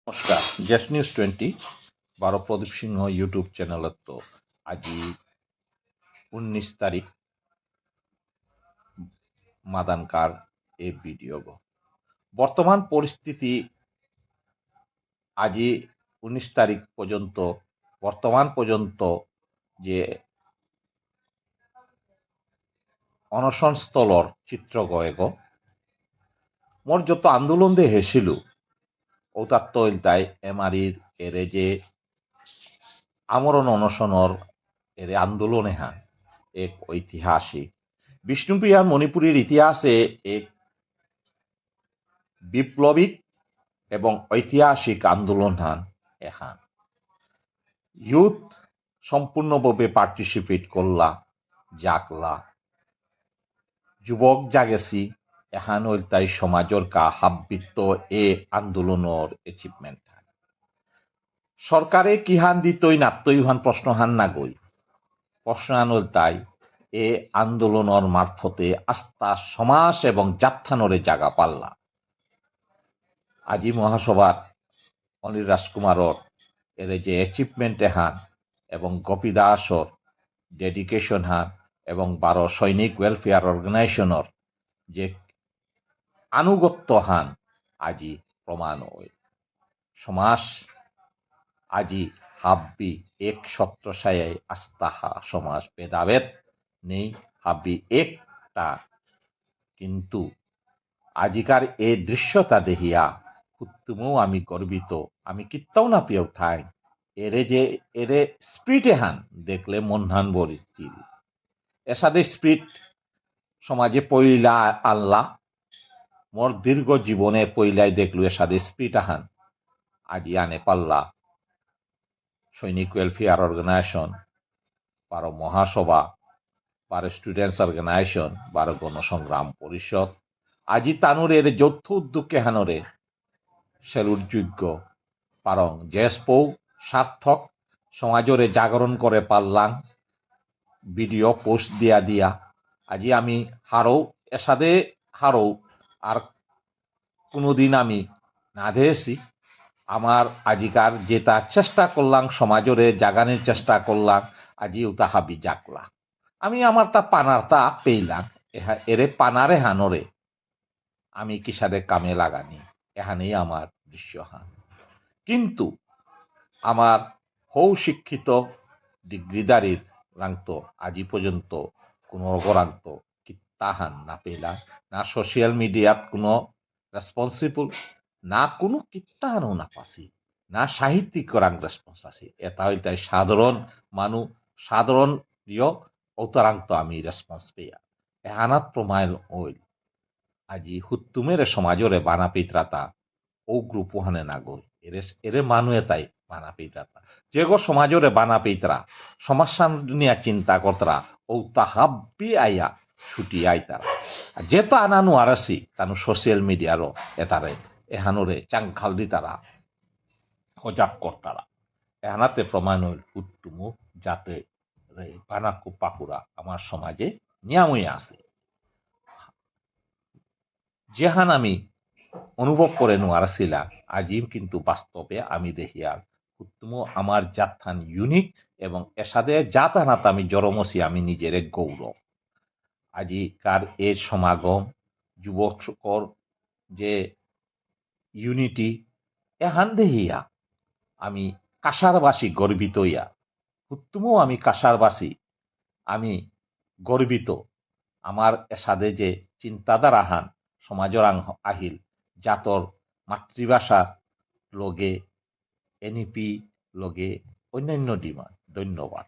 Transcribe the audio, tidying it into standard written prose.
নমস্কার, JS news 20 বারো প্রদীপ সিংহ YouTube চ্যানেলত তো আজি 19 তারিখ মাদানকার এই ভিডিও বর্তমান পরিস্থিতি আজি 19 তারিখ পর্যন্ত বর্তমান পর্যন্ত যে অনশন স্থলর চিত্র গয়েগ মোর যত আন্দোলন দে হেছিল ওতাত্ত তাই এমারির এরে যে আমরণ অনশনর এরে আন্দোলনে হা এক ঐতিহাসিক বিষ্ণুপ্রিয়া মণিপুরের ইতিহাসে এক বিপ্লবিক এবং ঐতিহাসিক আন্দোলন হান এখান ইউথ সম্পূর্ণভাবে পার্টিসিপেট করলা জাকলা যুবক জাগেছি এখান তাই সমাজের কা হাববিত্ত এ আন্দোলনের এচিভমেন্ট সরকারে কিহান দিতই নাত্তই হান প্রশ্ন হান না গই প্রশ্ন আনল তাই এ আন্দোলনের মারফতে আস্থা সমাজ এবং জাত্থানরে জাগা পাল্লা আজি মহাসভার অনিল রাজকুমারর এর যে অ্যাচিভমেন্ট হান এবং গোপী দাসর ডেডিকেশন হান এবং 12 সৈনিক ওয়েলফেয়ার অর্গানাইজেশনের যে আনুগত্য হান আজি প্রমাণ হয় সমাজ আজি হাব্বি এক ছত্রছায়ায় আস্থাহা সমাজ ভেদাভেদ নেই হাব্বি একটা কিন্তু আজিকার এই দৃশ্যতা দেখিয়া উত্তমও আমি গর্বিত আমি কিত্তাও না পেয়েও থাই এরে স্পিরিটে হান দেখলে মন হান বরিতি এসাদে স্পিরিট সমাজে পইলা আল্লাহ মোর দীর্ঘ জীবনে পইলাই দেখলু এসাদে স্পিরিট হান আজি আনে পাল্লা সৈনিক ওয়েলফেয়ার অর্গানাইজেশন 12 মহাসভা 12 স্টুডেন্টস অর্গানাইজেশন 12 গণসংগ্রাম পরিষদ আজি তানুর এর যৌথ উদ্যোগকে হানরে সেলুটযোগ্য পারং জেসপৌ সার্থক সমাজরে জাগরণ করে পারলাম ভিডিও পোস্ট দিয়া আজি আমি হারও এসাদে হারও আর কোনোদিন আমি না দিয়েছি আমার আজিকার যেটা চেষ্টা করলাম সমাজরে জাগানোর চেষ্টা করলাম আজি উতা হাবি জাকলা আমি আমার তা পানারটা পেইলাম এরে পানারে হানরে আমি কিসারে কামে লাগানি এখানেই আমার দৃশ্য হান কিন্তু আমার হৌ শিক্ষিত ডিগ্রিদারির রাংত আজি পর্যন্ত কোনো অগরান্ত কিত্তাহান না পেলাম না সোশ্যাল মিডিয়াত কোনো রেসপন্সিবল না কোনো কিত্তাহানও না পাসি না সাহিত্যিক রাং রেসপন্স আছে এটা হইল তাই সাধারণ মানুষ সাধারণ অতরাংত আমি রেসপন্স পেয়া এহানাত প্রমাণ হইল আজি হুত্তুমের সমাজরে বানা পিত্রাতা ও গ্রুপ হানে না গই এরে মানুয়ে তাই বানা পিত্রাতা যে গো সমাজরে বানা পিত্রা সমস্যা নিয়ে চিন্তা করতরা ও তাহাব্বি আইয়া ছুটি আই তারা যেটা আনানু আরাসি তানু সোশ্যাল মিডিয়ারও এতারে এহানোরে চাংখাল দি তারা হজাব করতারা এহানাতে প্রমাণ হইল হুত্তুমু যাতে বানাকু পাকুরা আমার সমাজে নিয়ামই আছে যেহান আমি অনুভব করে নোয়ারছিলাম আজিম কিন্তু বাস্তবে আমি দেখিয়ার উত্তম আমার জাতথান ইউনিক এবং এসাদে জাতানাত আমি জরমসি আমি নিজের গৌরব আজিকার এর সমাগম যুবক সকল যে ইউনিটি এহান দেহিয়া আমি কাসারবাসী গর্বিত ইয়া উত্তমও আমি কাসারবাসী আমি গর্বিত আমার এসাদে যে চিন্তাধারা হান সমাজর আহিল জাতর মাতৃভাষার লগে এনইপি লগে অন্যান্য ডিমান্ড ধন্যবাদ।